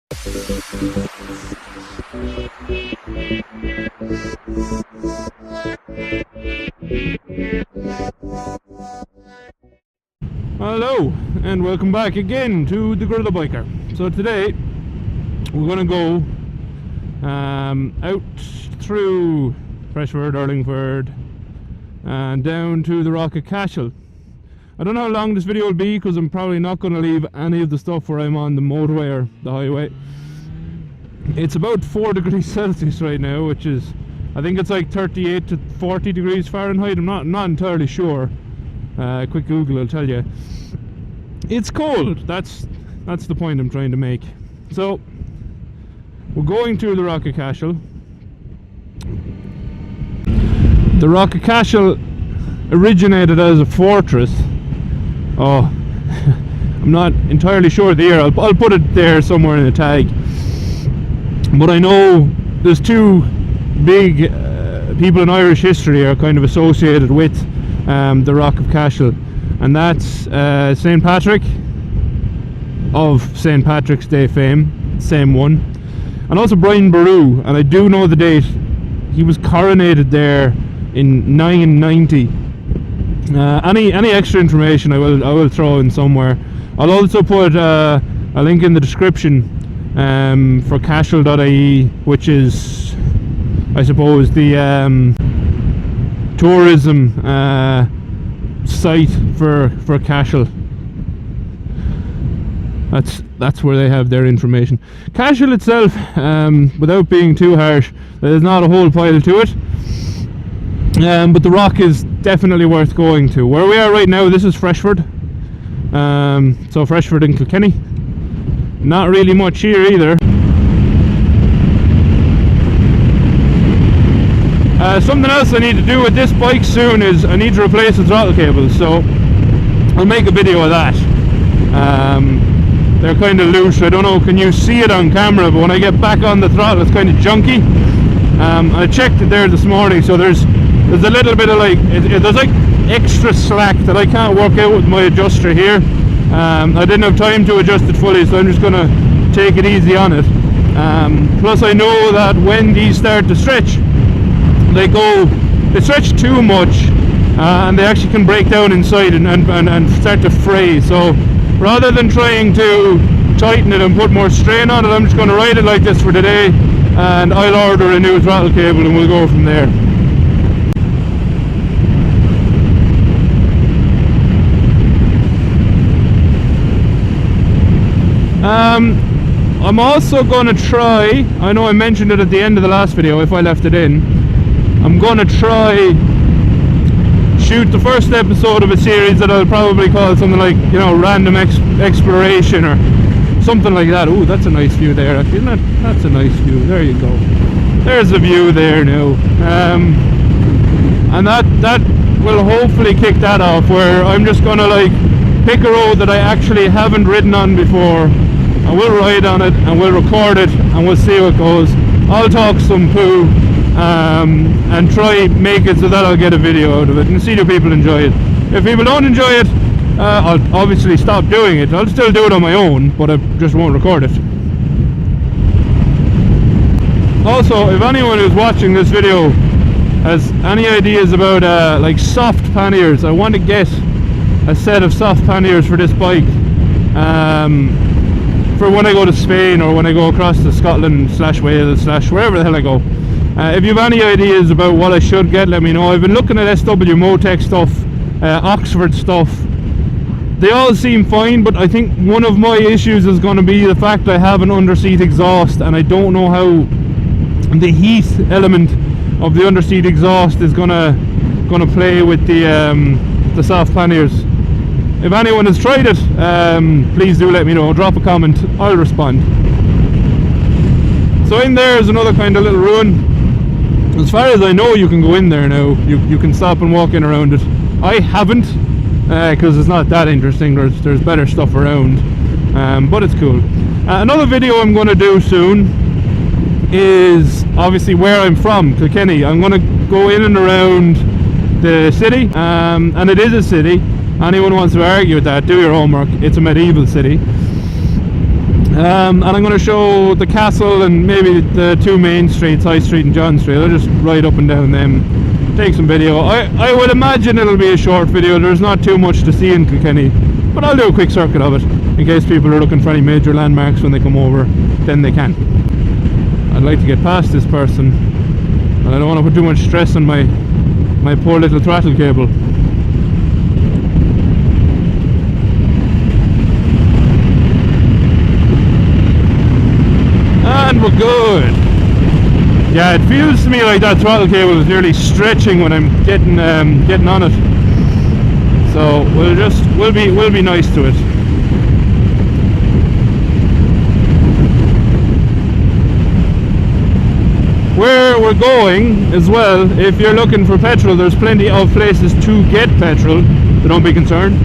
Hello and welcome back again to the GorillaBiker. So today we're going to go out through Freshford, Urlingford and down to the Rock of Cashel. I don't know how long this video will be because I'm probably not going to leave any of the stuff where I'm on the motorway or the highway. It's about 4 degrees Celsius right now, which is, I think it's like 38 to 40 degrees Fahrenheit. I'm not entirely sure. Quick Google will tell you. It's cold. That's the point I'm trying to make. So we're going to the Rock of Cashel. The Rock of Cashel originated as a fortress. Oh, I'm not entirely sure the year. I'll put it there somewhere in the tag. But I know there's two big people in Irish history are kind of associated with the Rock of Cashel, and that's St. Patrick of St. Patrick's Day fame, same one, and also Brian Boru, and I do know the date. He was coronated there in 990. Any extra information I will throw in somewhere. I'll also put a link in the description for Cashel.ie, which is, I suppose, the tourism site for Cashel. That's where they have their information. Cashel itself, without being too harsh, there's not a whole pile to it. But the Rock is definitely worth going to. Where we are right now, this is Freshford. So Freshford in Kilkenny. Not really much here either. Something else I need to do with this bike soon is I need to replace the throttle cables, so I'll make a video of that. They're kind of loose. I don't know, can you see it on camera, but when I get back on the throttle it's kind of junky. I checked it there this morning, so there's a little bit of there's like extra slack that I can't work out with my adjuster here. I didn't have time to adjust it fully, so I'm just going to take it easy on it. Plus I know that when these start to stretch, they stretch too much, and they actually can break down inside and start to fray. So rather than trying to tighten it and put more strain on it, I'm just going to ride it like this for today, and I'll order a new throttle cable and we'll go from there. I'm also going to try, I know I mentioned it at the end of the last video if I left it in, I'm going to try shoot the first episode of a series that I'll probably call something like, you know, random exploration or something like that. Ooh, that's a nice view there, actually, isn't it? That's a nice view. There you go. There's a view there now. And that will hopefully kick that off, where I'm just going to like pick a road that I actually haven't ridden on before, and we'll ride on it and we'll record it and we'll see how it goes. I'll talk some poo and try make it so that I'll get a video out of it and see if people enjoy it. If people don't enjoy it, I'll obviously stop doing it. I'll still do it on my own, but I just won't record it. Also, if anyone who's watching this video has any ideas about like soft panniers, I want to get a set of soft panniers for this bike for when I go to Spain or when I go across to Scotland / Wales / wherever the hell I go. If you have any ideas about what I should get, let me know. I've been looking at SW Motec stuff, Oxford stuff. They all seem fine, but I think one of my issues is going to be the fact I have an underseat exhaust, and I don't know how the heat element of the underseat exhaust is gonna play with the soft panniers. If anyone has tried it, please do let me know. Drop a comment, I'll respond. So in there is another kind of little ruin. As far as I know, you can go in there now. You can stop and walk in around it. I haven't, because it's not that interesting. There's better stuff around, but it's cool. Another video I'm going to do soon is obviously where I'm from, Kilkenny. I'm going to go in and around the city, and it is a city. Anyone who wants to argue with that, do your homework. It's a medieval city. And I'm going to show the castle and maybe the two main streets, High Street and John Street. I'll just ride up and down them, take some video. I would imagine it'll be a short video. There's not too much to see in Kilkenny, but I'll do a quick circuit of it in case people are looking for any major landmarks when they come over. Then they can. I'd like to get past this person, and I don't want to put too much stress on my poor little throttle cable. And we're good. Yeah, it feels to me like that throttle cable is nearly stretching when I'm getting on it. So we'll be nice to it. Where we're going as well, if you're looking for petrol, there's plenty of places to get petrol, so don't be concerned.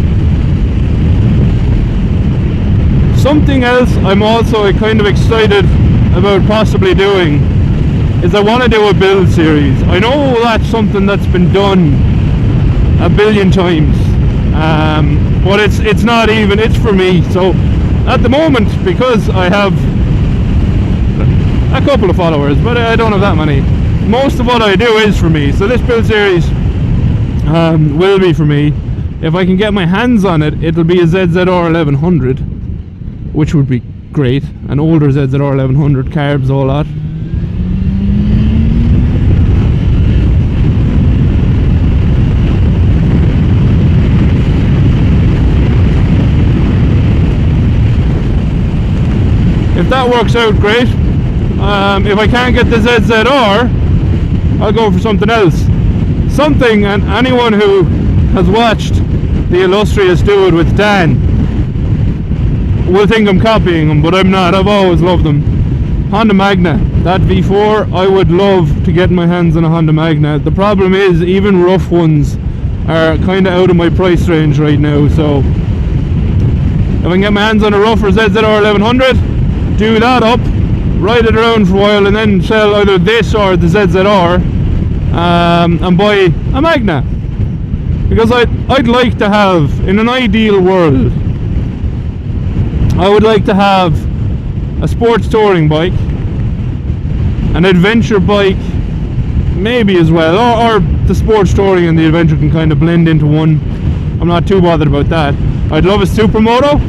Something else I'm also kind of excited about possibly doing is I want to do a build series. I know that's something that's been done a billion times, but it's not even, it's for me. So at the moment, because I have a couple of followers, but I don't have that many, most of what I do is for me. So this build series will be for me. If I can get my hands on it, it'll be a ZZR 1100, which would be great. An older ZZR 1100, carbs, all that. If that works out, great. If I can't get the ZZR, I'll go for something else. Something, and anyone who has watched the illustrious do it with Dan will think I'm copying him, but I'm not. I've always loved them. Honda Magna, that V4, I would love to get my hands on a Honda Magna. The problem is, even rough ones are kind of out of my price range right now, so if I can get my hands on a rougher ZZR 1100, do that up, ride it around for a while, and then sell either this or the ZZR, and buy a Magna. Because I'd like to have, in an ideal world, I would like to have a sports touring bike, an adventure bike, maybe as well, or the sports touring and the adventure can kind of blend into one. I'm not too bothered about that. I'd love a supermoto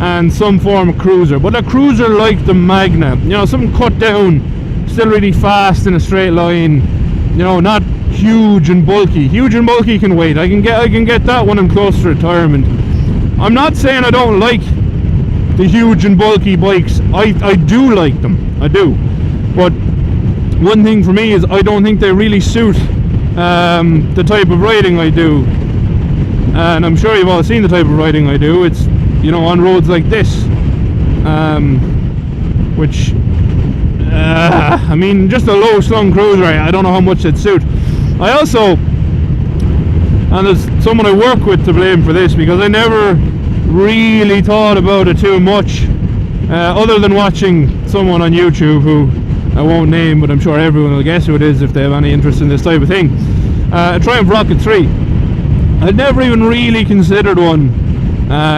and some form of cruiser, but a cruiser like the Magna, you know, something cut down, still really fast in a straight line, you know, not huge and bulky. Huge and bulky can wait. I can get that when I'm close to retirement. I'm not saying I don't like the huge and bulky bikes. I do like them, I do, but one thing for me is I don't think they really suit the type of riding I do, and I'm sure you've all seen the type of riding I do. It's, you know, on roads like this, which I mean, just a low slung cruiser, I don't know how much it'd suit. I also, and there's someone I work with to blame for this, because I never really thought about it too much, other than watching someone on YouTube who I won't name, but I'm sure everyone will guess who it is if they have any interest in this type of thing. A Triumph Rocket 3. I'd never even really considered one,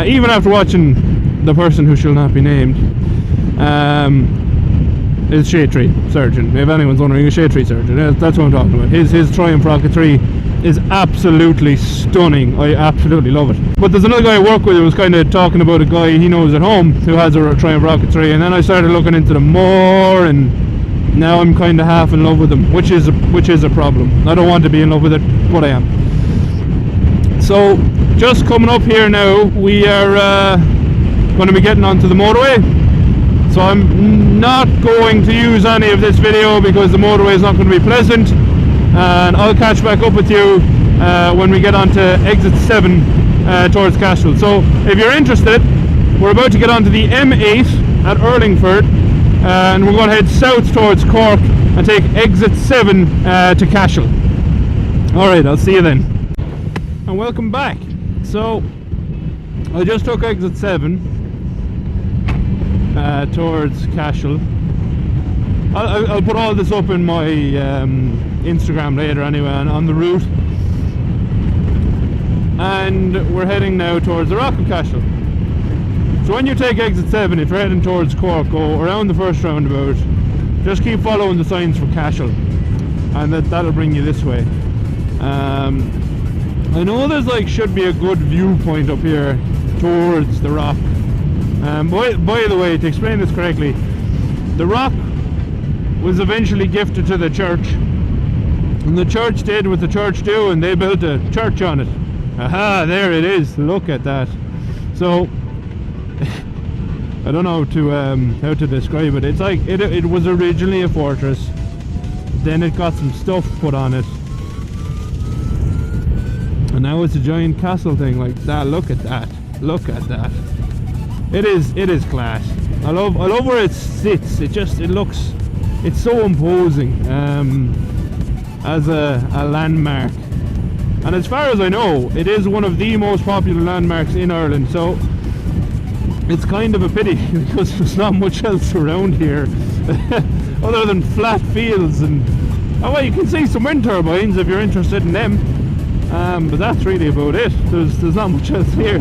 even after watching the person who shall not be named. Is Shade Tree Surgeon. If anyone's wondering, a Shade Tree Surgeon, that's what I'm talking about. His Triumph Rocket 3 is absolutely stunning. I absolutely love it. But there's another guy I work with who was kind of talking about a guy he knows at home who has a Triumph Rocket 3, and then I started looking into them more, and now I'm kind of half in love with them, which is a problem. I don't want to be in love with it, but I am. So just coming up here now, we are going to be getting onto the motorway. So I'm not going to use any of this video because the motorway is not going to be pleasant, and I'll catch back up with you when we get onto exit 7 towards Cashel. So if you're interested, we're about to get onto the M8 at Urlingford, and we're going to head south towards Cork and take exit 7 to Cashel. Alright, I'll see you then. And welcome back. So I just took exit 7 towards Cashel. I'll put all this up in my Instagram later anyway, on the route. And we're heading now towards the Rock of Cashel. So when you take exit 7, if you're heading towards Cork, go around the first roundabout, just keep following the signs for Cashel, and that'll bring you this way. I know there's like should be a good viewpoint up here towards the rock. By the way, to explain this correctly, the rock was eventually gifted to the church, and the church did what the church do, and they built a church on it. Aha, there it is. Look at that. So I don't know how to describe it. It's like it was originally a fortress, then it got some stuff put on it, and now it's a giant castle thing like that. Look at that. Look at that. It is class. I love where it sits. It's so imposing as a landmark. And as far as I know, it is one of the most popular landmarks in Ireland, so it's kind of a pity because there's not much else around here other than flat fields and, oh well, you can see some wind turbines if you're interested in them, but that's really about it. There's not much else here.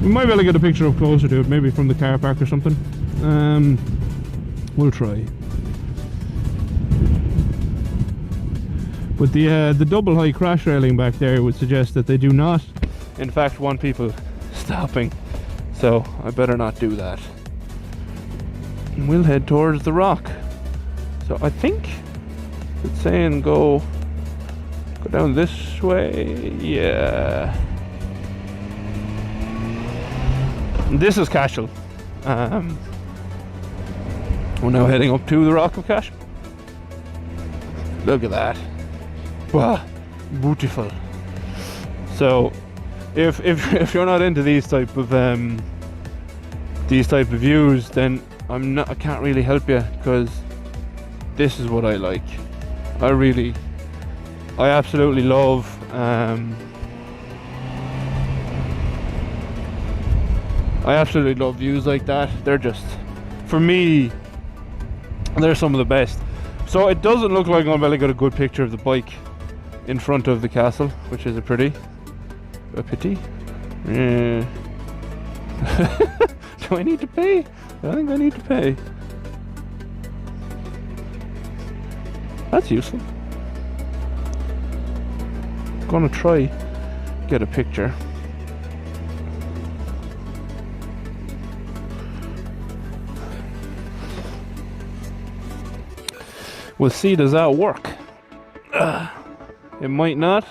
We might be able to get a picture up closer to it, maybe from the car park or something. We'll try. But the double high crash railing back there would suggest that they do not, in fact, want people stopping. So I better not do that. And we'll head towards the rock. So I think it's saying go down this way. Yeah. And this is Cashel. We're now heading up to the rock of Cashel. Look at that. Wow, beautiful. So if you're not into these type of views, then I can't really help you, because this is what I like. I absolutely love views like that. They're just, for me, they're some of the best. So it doesn't look like I'm going to get a good picture of the bike in front of the castle, which is a pity. Yeah. Do I need to pay? I think I need to pay. That's useful. I'm gonna try get a picture. We'll see, does that work? It might not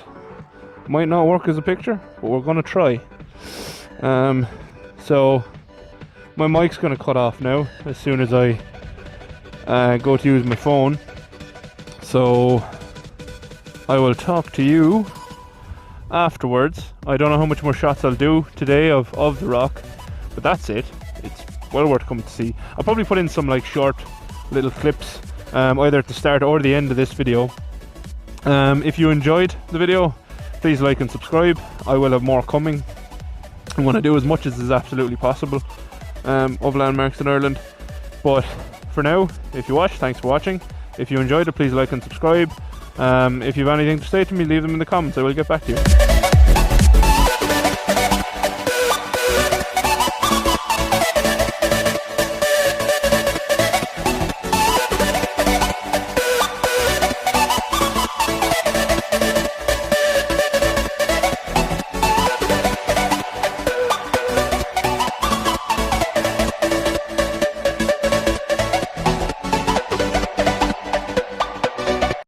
work as a picture, but we're gonna try. So my mic's gonna cut off now as soon as I go to use my phone, so I will talk to you afterwards. I don't know how much more shots I'll do today of the rock, but that's it. It's well worth coming to see. I'll probably put in some like short little clips either at the start or the end of this video. If you enjoyed the video, please like and subscribe. I will have more coming. I'm going to do as much as is absolutely possible of landmarks in Ireland. But for now, if you watched, thanks for watching. If you enjoyed it, please like and subscribe. If you have anything to say to me, leave them in the comments. I will get back to you.